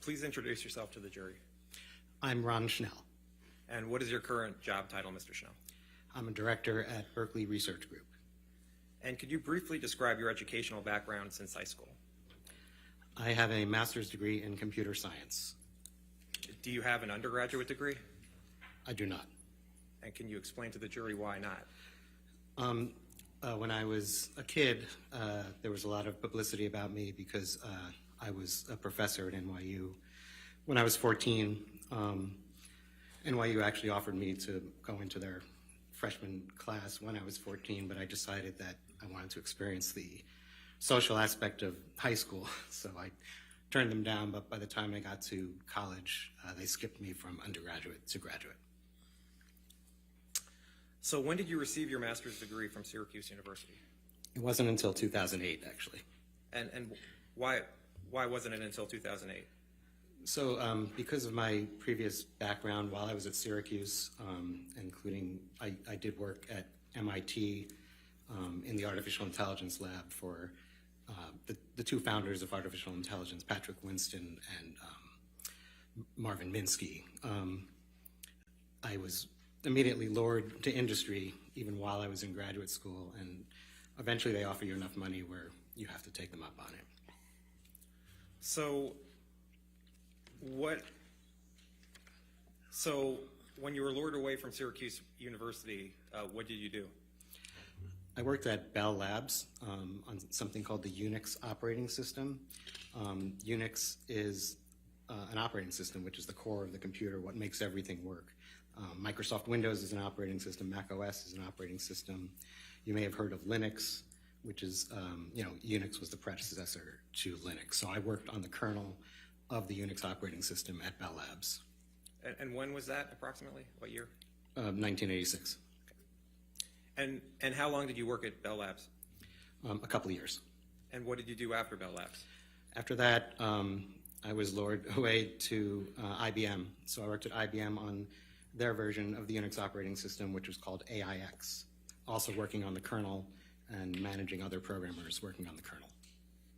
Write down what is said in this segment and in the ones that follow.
Please introduce yourself to the jury. I'm Ron Schnell. And what is your current job title, Mr. Schnell? I'm a director at Berkeley Research Group. And could you briefly describe your educational background since high school? I have a master's degree in computer science. Do you have an undergraduate degree? I do not. And can you explain to the jury why not? When I was a kid, there was a lot of publicity about me because I was a professor at NYU. When I was 14, NYU actually offered me to go into their freshman class when I was 14, but I decided that I wanted to experience the social aspect of high school, so I turned them down, but by the time I got to college, they skipped me from undergraduate to graduate. So when did you receive your master's degree from Syracuse University? It wasn't until 2008, actually. And why wasn't it until 2008? So because of my previous background while I was at Syracuse, including I did work at MIT in the artificial intelligence lab for the two founders of artificial intelligence, Patrick Winston and Marvin Minsky. I was immediately lured to industry even while I was in graduate school, and eventually they offer you enough money where you have to take them up on it. So when you were lured away from Syracuse University, what did you do? I worked at Bell Labs on something called the Unix operating system. Unix is an operating system, which is the core of the computer, what makes everything work. Microsoft Windows is an operating system, Mac OS is an operating system. You may have heard of Linux, which is, Unix was the predecessor to Linux. So I worked on the kernel of the Unix operating system at Bell Labs. And when was that approximately? What year? 1986. Okay. And how long did you work at Bell Labs? A couple of years. And what did you do after Bell Labs? After that, I was lured away to IBM. So I worked at IBM on their version of the Unix operating system, which was called AIX, also working on the kernel and managing other programmers working on the kernel.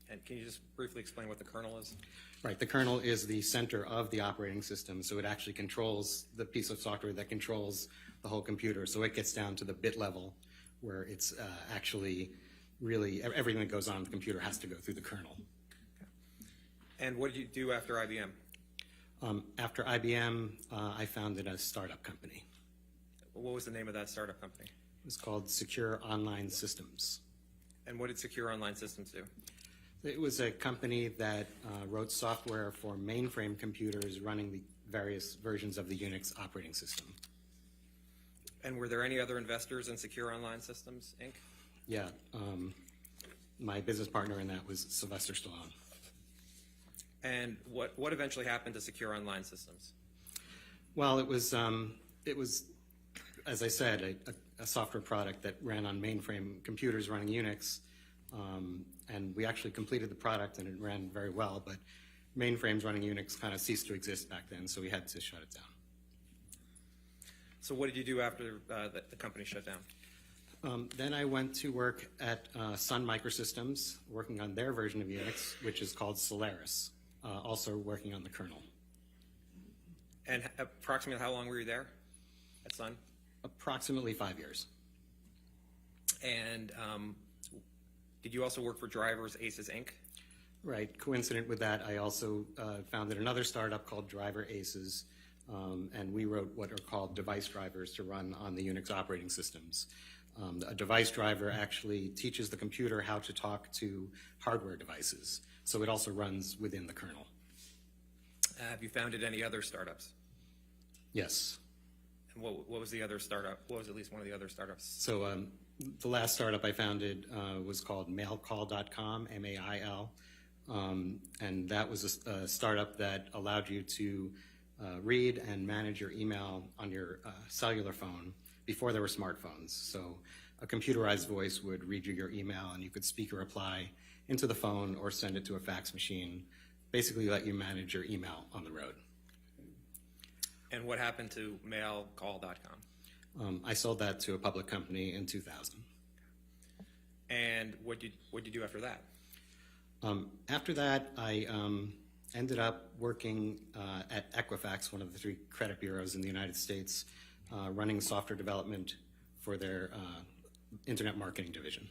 And can you just briefly explain what the kernel is? Right, the kernel is the center of the operating system, so it actually controls the piece of software that controls the whole computer. So it gets down to the bit level where it's actually really, everything that goes on in the computer has to go through the kernel. Okay. And what did you do after IBM? After IBM, I founded a startup company. What was the name of that startup company? It was called Secure Online Systems. And what did Secure Online Systems do? It was a company that wrote software for mainframe computers running the various versions of the Unix operating system. And were there any other investors in Secure Online Systems, Inc.? Yeah, my business partner in that was Sylvester Stallone. And what eventually happened to Secure Online Systems? Well, it was, as I said, a software product that ran on mainframe computers running Unix. And we actually completed the product and it ran very well, but mainframes running Unix kind of ceased to exist back then, so we had to shut it down. So what did you do after the company shut down? Then I went to work at Sun Microsystems, working on their version of Unix, which is called Solaris, also working on the kernel. And approximately how long were you there at Sun? Approximately 5 years. And did you also work for Drivers Aces, Inc.? Right. Coincident with that, I also founded another startup called Driver Aces, and we wrote what are called device drivers to run on the Unix operating systems. A device driver actually teaches the computer how to talk to hardware devices, so it also runs within the kernel. Have you founded any other startups? Yes. And what was the other startup? What was at least one of the other startups? So the last startup I founded was called mailcall.com, M-A-I-L, and that was a startup that allowed you to read and manage your email on your cellular phone before there were smartphones. So a computerized voice would read you your email and you could speak a reply into the phone or send it to a fax machine, basically let you manage your email on the road. And what happened to mailcall.com? I sold that to a public company in 2000. And what did you do after that? After that, I ended up working at Equifax, one of the 3 credit bureaus in the United States, running software development for their internet marketing division.